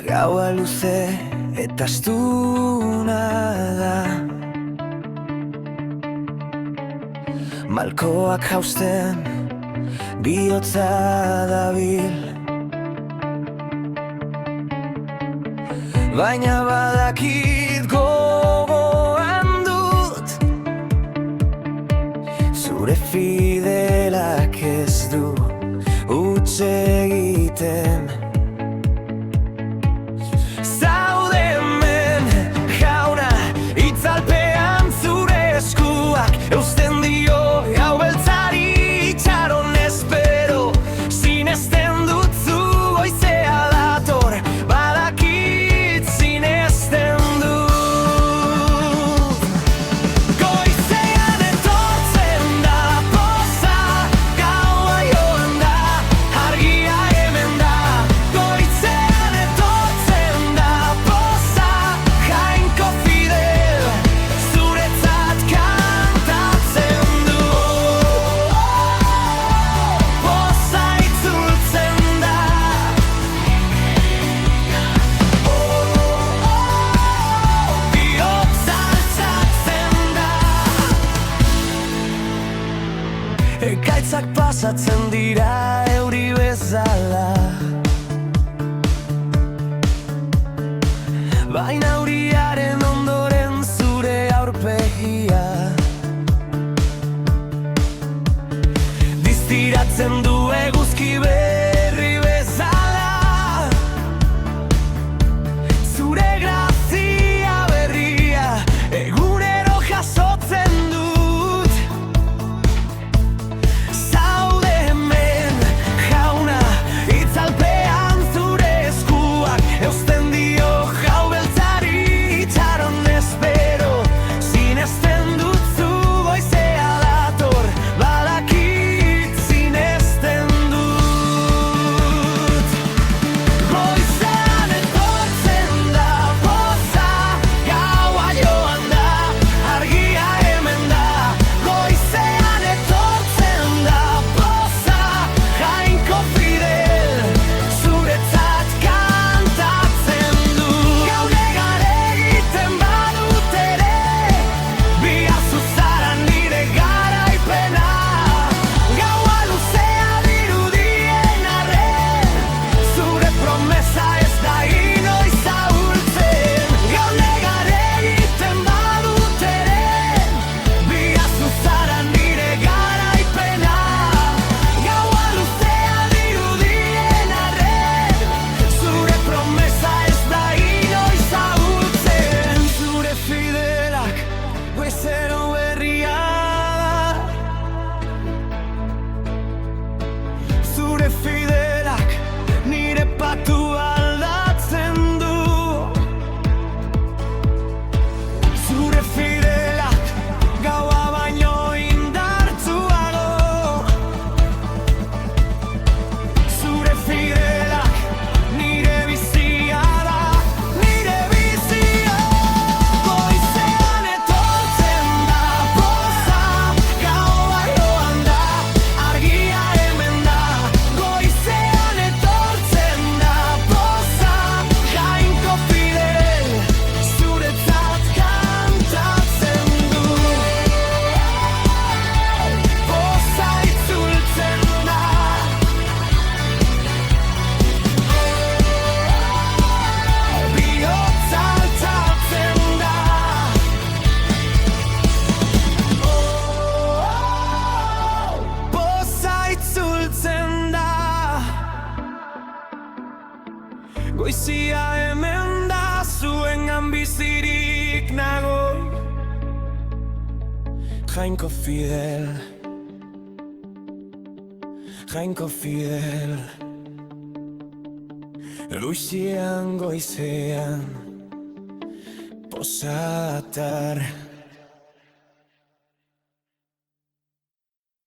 Gaua luze eta astuna da. Malkoak hausten bihotza dabil, baina badakit gogoan dut zure fidelak ez du huts egiten. Zaude hemen, jauna, itzalpean zure eskuak eusten dio gau beltzari itxaron espero. Sinesten dut zu goizea dator, badakit sinesten dut. Goizean etortzen da poza, gaua joan da, argia hemen da. Goizean etortzen da poza, Jainko Fidel zuretzat kantatzen du. Poza itzultzen da, bihotza altxatzen da. Ekaitzak pasatzen dira euri bezala, baina euriaren ondoren zure aurpegia distiratzen du eguzki berri bezala. Zure grazia berria egunero jasotzen dut. Zaude hemen, jauna, itzalpean zure eskuak eusten dio gau beltzari itxaron espero. Sinesten dut zu goizea dator, badakit sinesten dut. Goizean etortzen da poza, gaua joan da, argia hemen da. Goizean etortzen da poza, Jainko Fidel zuretzat kantatzen du. Gaunegar egiten badut ere, bihazu zara nire garaipena. Gaua luzea dirudien arren, zure promesa ez da inoiz ahultzen. Gaunegar egiten badut ere, bihazu zara nire garaipena. Gaua luzea dirudien arren, zure promesa ez da inoiz ahultzen. Zure fidelak goizero berria da. Zure fidelak nire patu aldatzen du. Zure fidelak gaua baino indartsuago. Zure fidelak nire bizia da, nire bizia. Goizean etortzen da poza, gaua joan da, argia hemen da. Goizean etortzen da poza, Jainko Fidel zuretzat kantatzen du. Poza itzultzen da, bihotza altxatzen da. Poza itzultzen da, goizia hemen da, zuengan bizirik nago. Jainko Fidel, Jainko Fidel, luizian goizean pozatar.